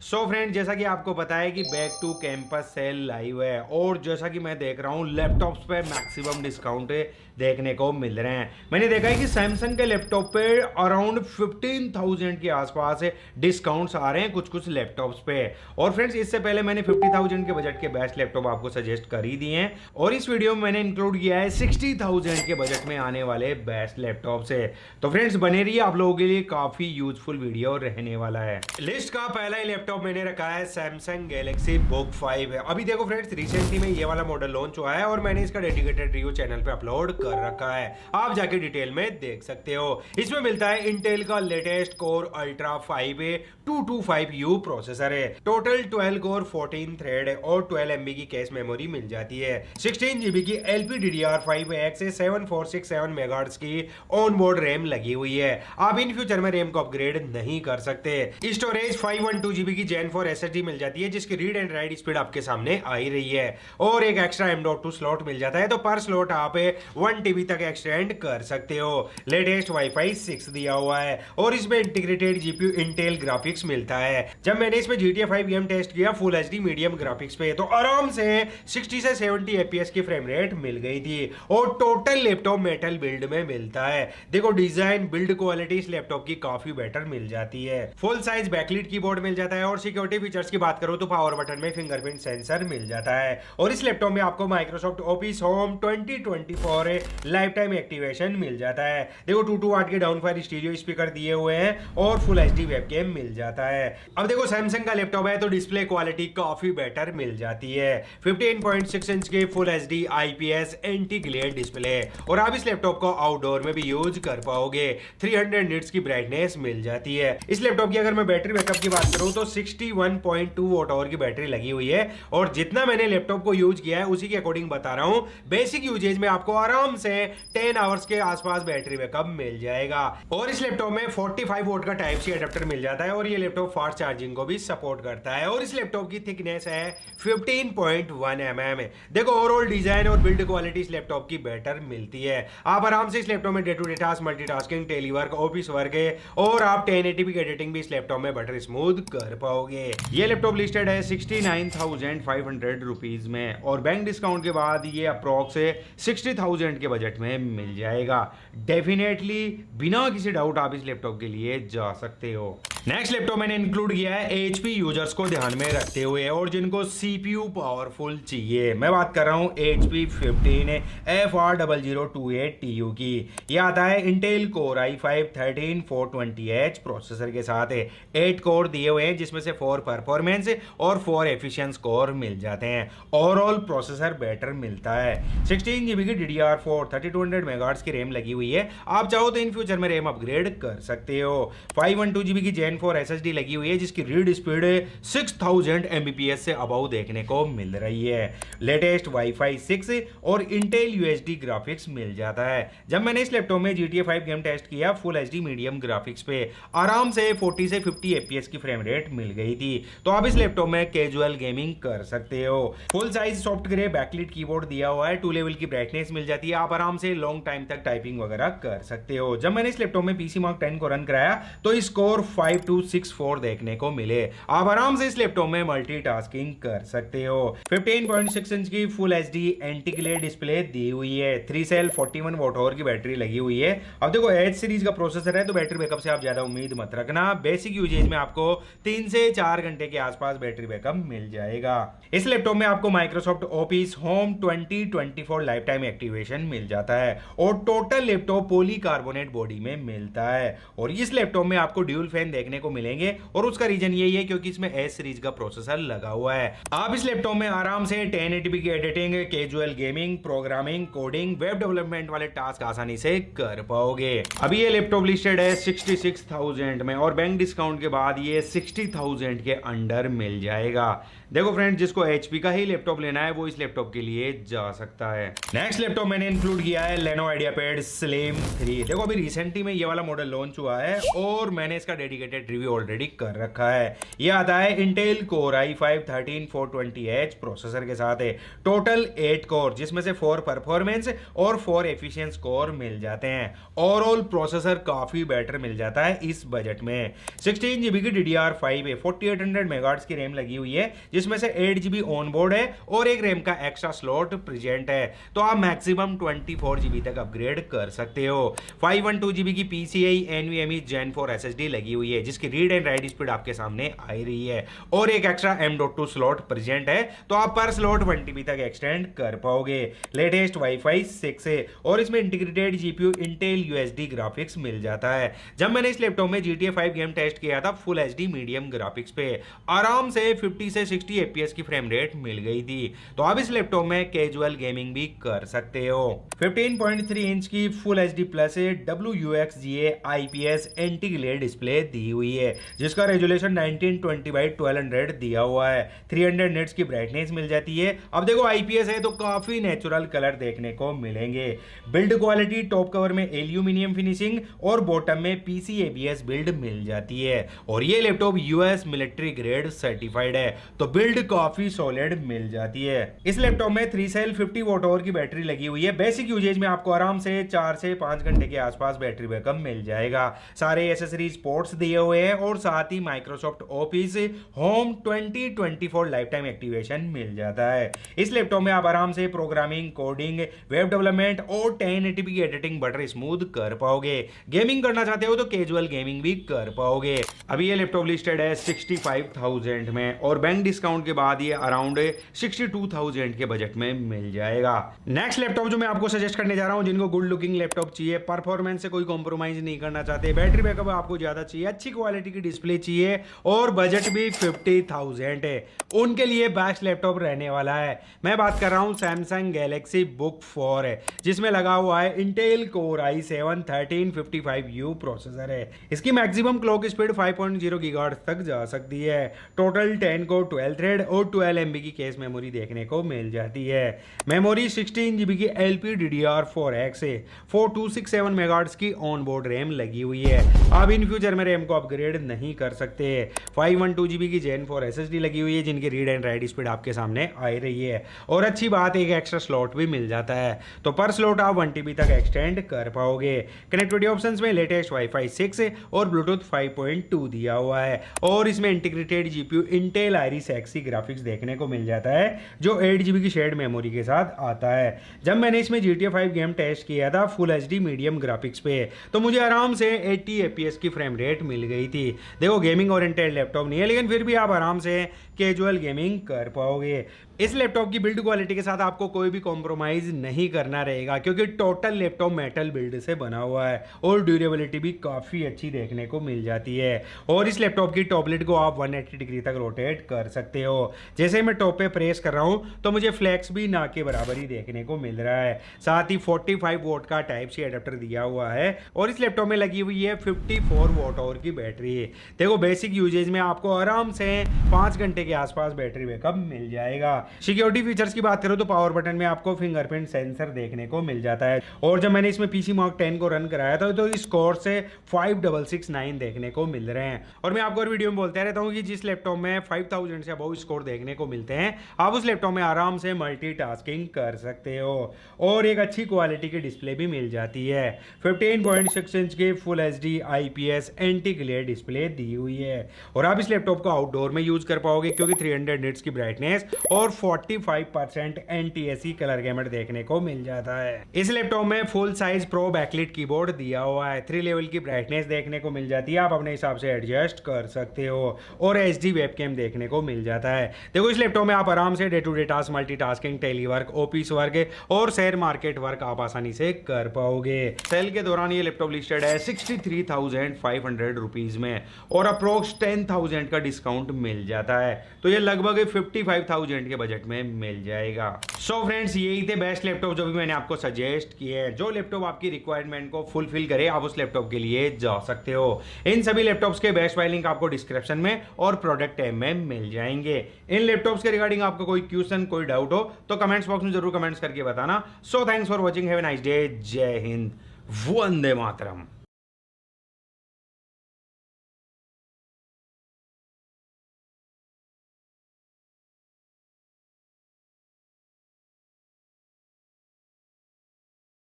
So friend, जैसा कि आपको पता है कि back to campus sale live है और जैसा कि मैं देख रहा हूँ लैपटॉप्स पे मैक्सिमम डिस्काउंट देखने को मिल रहे हैं। मैंने देखा है कि सैमसंग के लैपटॉप पे अराउंड 15,000 के आसपास डिस्काउंट्स आ रहे हैं कुछ कुछ लैपटॉप्स पे। और फ्रेंड्स, इससे पहले मैंने 50,000 के बजट के बेस्ट लैपटॉप आपको सजेस्ट कर ही दिए हैं और इस वीडियो में मैंने इंक्लूड किया है 60,000 के बजट में आने वाले बेस्ट लैपटॉप से। तो फ्रेंड्स, बने रहिए, आप लोगों के लिए काफी यूजफुल वीडियो रहने वाला है। लिस्ट का पहला ही लैपटॉप मैंने रखा है सैमसंग गैलेक्सी बुक 5 है। अभी देखो फ्रेंड्स, रिसेंटली में ये वाला मॉडल लॉन्च हुआ है और मैंने इसका डेडिकेटेड रिव्यू चैनल पे अपलोड कर रखा है, आप जाके डिटेल में देख सकते हो। इसमें मिलता है इंटेल का latest core ultra 5A 225U processor है। टोटल 12 कोर 14 थ्रेड और 12 MB की कैश मेमोरी मिल जाती है। 16 GB की LPDDR5X से 7467 मेगाहर्ट्ज की ऑन बोर्ड रैम लगी हुई है। आप इन फ्यूचर में रैम को अपग्रेड नहीं कर सकते। स्टोरेज 512 GB की Gen 4 SSD मिल जाती है जिसकी रीड एंड राइट स्पीड आपके सामने आ ही रही है और एक एक्स्ट्रा M.2 स्लॉट मिल जाता है, तो पर स्लॉट आप 1 TB तक एक्सटेंड कर सकते हो। लेटेस्ट वाईफाई 6 दिया हुआ है और इसमें इंटीग्रेटेड GPU इंटेल ग्राफिक्स मिलता है। जब मैंने इसमें GTA 5 गेम टेस्ट किया फुल HD मीडियम ग्राफिक्स पे, तो आराम से 60 से 70 FPS की फ्रेम रेट मिल गई थी और टोटल लैपटॉप मेटल बिल्ड में मिलता है। देखो, डिजाइन बिल्ड क्वालिटी इस लैपटॉप की काफी बेटर मिल जाती है। फुल साइज बैकलिट कीबोर्ड मिल जाता है और सिक्योरिटी फीचर्स की बात करो तो पावर बटन में फिंगरप्रिंट सेंसर मिल जाता है और इस लैपटॉप में आपको Microsoft Office Home 2024 lifetime activation मिल जाता है। देखो, 2 वाट के डाउनफायर स्टीरियो स्पीकर दिए हुए हैं और फुल HD वेबकैम मिल जाता है। अब देखो, सैमसंग का लैपटॉप है तो डिस्प्ले क्वालिटी काफी बेटर मिल जाती है। 15.6 इंच के full HD IPS anti glare display और आप इस लैपटॉप को आउटडोर में भी यूज कर पाओगे। 300 निट्स की ब्राइटनेस मिल जाती है। इस लैपटॉप की अगर मैं बैटरी बैकअप की बात करूं तो 61.2 वॉट आवर की बैटरी लगी हुई है और जितना मैंने लैपटॉप को यूज किया है उसी के अकॉर्डिंग बता रहा हूं। बेसिक यूजेज में आपको आराम से 10 आवर्स के आसपास बैटरी बैकअप मिल जाएगा और इस लैपटॉप में 45 वोल्ट का टाइप सी अडेप्टर मिल जाता है और ये लैपटॉप फास्ट चार्जिंग को भी सपोर्ट करता है और इस लैपटॉप की थिकनेस है 15.1 mm। देखो, ओवरऑल डिजाइन और बिल्ड क्वालिटी इस लैपटॉप की बेटर मिलती है। आप आराम से इस लैपटॉप में day to day task, multitasking, telework, office work और आप 1080p की एडिटिंग भी इस लैपटॉप में बटर स्मूथ कर पाओगे। ये लैपटॉप लिस्टेड है 69,500 रुपीज में और बैंक डिस्काउंट के बाद ये अप्रॉक्स 60,000 के बजट में मिल जाएगा। डेफिनेटली बिना किसी डाउट आप इस लैपटॉप के लिए जा सकते हो। नेक्स्ट लैपटॉप मैंने इंक्लूड किया है HP यूजर्स को ध्यान में रखते हुए और जिनको CPU पावरफुल चाहिए। मैं बात कर रहा हूं HP 15 FR0028TU की। यह आता है Intel core i5 13420H processor के साथ। 8 कोर दिए हुए हैं जिसमें से 4 परफॉर्मेंस और 4 एफिशिएंस कोर मिल जाते हैं। ओवरऑल प्रोसेसर बेटर मिलता है। 16 GB की DDR4 3200 मेगाहर्ट्ज की रैम लगी हुई है। आप चाहो तो इन फ्यूचर में रैम अपग्रेड कर सकते हो। 512 GB की Gen 4 SSD लगी हुई है जिसकी रीड स्पीड 6000 Mbps से अबव देखने को मिल रही है। लेटेस्ट वाईफाई 6 और इंटेल UHD ग्राफिक्स मिल जाता है। जब मैंने इस लैपटॉप में GTA 5 गेम टेस्ट किया फुल HD मीडियम ग्राफिक्स पे, आराम से 40 से 50 FPS की फ्रेम रेट मिल गई थी, तो आप इस लैपटॉप में कैजुअल गेमिंग कर सकते हो। Full size soft grey backlit keyboard दिया हुआ है, 2 लेवल की ब्राइटनेस मिल जाती है, आप आराम से लॉन्ग टाइम तक टाइपिंग वगैरह कर सकते हो। जब मैंने इस लैपटॉप में PC Mark 10 को रन कराया तो स्कोर 5264 देखने को मिले। आप आराम से इस लैपटॉप में मल्टीटास्किंग कर सकते हो। 15.6 इंच की full HD anti glare display दी हुई है। 3 सेल 41 वॉट आवर की बैटरी लगी हुई है। अब देखो, H सीरीज का प्रोसेसर है तो बैटरी बैकअप से आप ज्यादा उम्मीद मत रखना। बेसिक यूजेज में आपको 3 से 4 घंटे के आसपास बैटरी बैकअप मिल जाएगा। इस लैपटॉप में आपको Microsoft Office Home 2024 lifetime activation मिल जाता है और टोटल लैपटॉप पॉलीकार्बोनेट बॉडी में मिलता है और इस लैपटॉप में आपको ड्यूल फैन देखने को मिलेंगे और उसका रीजन यही है क्योंकि इसमें H सीरीज का प्रोसेसर लगा हुआ है। आप इस लैपटॉप में आराम से 1080p की editing, casual gaming, programming, coding, web development वाले टास्क आसानी से कर पाओगे। अभी ये लैपटॉप लिस्टेड है 66,000 में और बैंक डिस्काउंट के बाद ये 60,000 के अंडर मिल जाएगा। देखो फ्रेंड, जिसको HP का ही लैपटॉप लेना है वो इस लैपटॉप के लिए जा सकता है। नेक्स्ट लैपटॉप मैंने इंक्लूड किया है Lenovo IdeaPad Slim 3। देखो, अभी रिसेंटली में ये वाला मॉडल लॉन्च हुआ है और मैंने इसका डेडिकेटेड मार्केट रिव्यू ऑलरेडी कर रखा है। ये आता है Intel core i5 13420H processor के साथ है। टोटल 8 कोर, जिसमें से 4 परफॉर्मेंस और 4 एफिशिएंस कोर मिल जाते हैं। ओवरऑल प्रोसेसर काफी बेटर मिल जाता है इस बजट में। 16 GB की DDR5 है, 4800 मेगाहर्ट्ज की रैम लगी हुई है, जिसमें से 8 GB ऑन बोर्ड है और एक रैम का एक्स्ट्रा स्लॉट प्रेजेंट है। तो आप मैक्सिमम 24 GB तक अपग्रेड कर सकते हो। 512 GB की PCIe NVMe Gen 4 SSD लगी हुई है, जिसकी रीड एंड राइट स्पीड आपके सामने आ रही है और एक एक्स्ट्रा M.2 स्लॉट प्रेजेंट है, तो आप पर स्लॉट 1 TB तक एक्सटेंड कर पाओगे। लेटेस्ट वाईफाई 6 है और इसमें integrated GPU Intel USD graphics मिल जाता है। जब मैंने इस लैपटॉप में GTA 5 गेम टेस्ट किया था फुल HD मीडियम ग्राफिक्स पे, आराम से 50 से 60 FPS की फ्रेम रेट मिल गई थी। तो आप इस लैपटॉप में कैजुअल गेमिंग भी कर सकते हो। 15.3 इंच की full HD plus WUXGA IPS anti glare display दी हुई है, जिसका रेजोल्यूशन 1920x1200 दिया हुआ है। 300 निट्स की ब्राइटनेस मिल जाती है। अब देखो IPS है तो काफी नेचुरल कलर देखने को मिलेंगे। बिल्ड क्वालिटी टॉप कवर में एल्यूमिनियम फिनिशिंग और बॉटम में PCABS बिल्ड मिल जाती है और ये laptop US military grade certified है, तो बिल्ड काफी सॉलिड मिल जाती है। इस लैपटॉप में 3 सेल 50 वॉट आवर की बैटरी लगी हुई है। बेसिक यूजेज में आपको आराम से 4 से 5 घंटे के आसपास बैटरी बैकअप मिल जाएगा। सारे एसेसरीज पोर्ट्स दिए हुए हैं और साथ ही Microsoft Office Home 2024 lifetime activation मिल जाता है। इस लैपटॉप में आप आराम से प्रोग्रामिंग, कोडिंग, वेब डेवलपमेंट और 1080p की एडिटिंग बटर स्मूथ कर पाओगे। गेमिंग करना चाहते हो तो कैजुअल गेमिंग भी कर पाओगे। अभी ये लैपटॉप लिस्टेड है 65,000 में और बैंक डिस्काउंट के बाद ये अराउंड 62,000 के बजट में मिल जाएगा। नेक्स्ट लैपटॉप जो मैं आपको सजेस्ट करने जा रहा हूं, जिनको गुड लुकिंग लैपटॉप चाहिए, परफॉर्मेंस से कोई कॉम्प्रोमाइज नहीं करना चाहते, बैटरी बैकअप आपको ज्यादा चाहिए, अच्छी क्वालिटी की डिस्प्ले चाहिए और बजट भी 50,000 है, उनके लिए बेस्ट लैपटॉप रहने वाला है। मैं बात कर रहा हूं सैमसंग गैलेक्सी बुक 4 है, जिसमें लगा हुआ है Intel core i7 1355U processor है। इसकी मैक्सिमम क्लॉक स्पीड 5.0 गीगाहर्ट्ज तक जा सकती है। टोटल 10 को 12 थ्रेड और 12 MB की केस मेमोरी देखने को मिल जाती है। मेमोरी 16 GB की LPDDR4X है, 4267 मेगाहर्ट्ज की ऑन बोर्ड रैम लगी हुई है। आप इन फ्यूचर में रैम को अपग्रेड नहीं कर सकते। 512 GB की Gen 4 SSD लगी हुई है, जिनकी रीड एंड राइट स्पीड आपके सामने आ रही है और अच्छी बात एक एक्स्ट्रा स्लॉट भी मिल जाता है, तो पर स्लॉट आप 1 TB तक एक्सटेंड कर पाओगे। कनेक्टिविटी ऑप्शंस में लेटेस्ट वाईफाई 6 और ब्लूटूथ 5.2 दिया हुआ है और इसमें integrated GPU Intel Iris Xe graphics देखने को मिल जाता है, जो 8 GB की शेयर्ड मेमोरी के साथ आता है। जब मैंने इसमें GTA 5 गेम टेस्ट किया था फुल HD मीडियम ग्राफिक्स पे, तो मुझे आराम से 80 FPS की फ्रेम रेट मिल गई थी। देखो गेमिंग ओरिएंटेड लैपटॉप नहीं है, लेकिन फिर भी आप आराम से कैजुअल गेमिंग कर पाओगे। इस लैपटॉप की बिल्ड क्वालिटी के साथ आपको कोई भी कॉम्प्रोमाइज नहीं करना रहेगा, क्योंकि टोटल लैपटॉप मेटल बिल्ड से बना हुआ है और ड्यूरेबिलिटी भी काफ़ी अच्छी देखने को मिल जाती है। और इस लैपटॉप की टॉप लिड को आप 180 डिग्री तक रोटेट कर सकते हो। जैसे मैं टॉप पे प्रेस कर रहा हूँ तो मुझे फ्लैक्स भी ना के बराबर ही देखने को मिल रहा है। साथ ही 45 वोट का टाइप सी एडेप्टर दिया हुआ है और इस लैपटॉप में लगी हुई है 54 वॉट आवर की बैटरी। देखो बेसिक यूजेज में आपको आराम से 5 घंटे के आसपास बैटरी बैकअप मिल जाएगा। सिक्योरिटी फीचर्स की बात करो तो पावर बटन में आपको फिंगरप्रिंट सेंसर देखने को मिल जाता है और जब मैंने इसमें PC Mark 10 को रन कराया था तो इस स्कोर से 5669 देखने को मिल रहे हैं। और मैं आपको वीडियो में बोलते रहता हूँ कि जिस लैपटॉप में 5000 से अबव स्कोर देखने को मिलते हैं, आप उस लैपटॉप में आराम से मल्टीटास्किंग कर सकते हो और एक अच्छी क्वालिटी की डिस्प्ले भी मिल जाती है। 15.6 इंच की full HD IPS anti glare display दी हुई है और आप इस लैपटॉप को आउटडोर में यूज कर पाओगे, क्योंकि 300 निट्स की ब्राइटनेस और 45% NTSC कलर गैमेट देखने को मिल जाता है। इस लैपटॉप में full size pro backlit keyboard दिया हुआ है, 3 लेवल की ब्राइटनेस देखने को मिल जाती है, आप अपने हिसाब से एडजस्ट कर सकते हो और HD वेबकैम देखने को मिल जाता है। देखो इस लैपटॉप में आप आराम से day to day task, multitasking, telework, office work और शेयर मार्केट वर्क आप आसानी से कर पाओगे। सेल के दौरान ये लैपटॉप लिस्टेड है 63,500 रुपीज में और अप्रोक्स 10,000 का डिस्काउंट मिल जाता है, तो ये लगभग 55,000 के बजट में मिल जाएगा। सो फ्रेंड्स, यही थे बेस्ट लैपटॉप जो भी मैंने आपको सजेस्ट किए हैं। जो लैपटॉप आपकी रिक्वायरमेंट को फुलफिल करे, आप उस लैपटॉप के लिए जा सकते हो। इन सभी लैपटॉप्स के बेस्ट बाय लिंक आपको डिस्क्रिप्शन में और प्रोडक्ट टैब में मिल जाएंगे। इन लैपटॉप्स के रिगार्डिंग आपको कोई क्वेश्चन, कोई डाउट हो तो कमेंट्स बॉक्स में जरूर कमेंट्स करके बताना। So thanks for watching, have a nice day, जय हिंद, वंदे मातरम।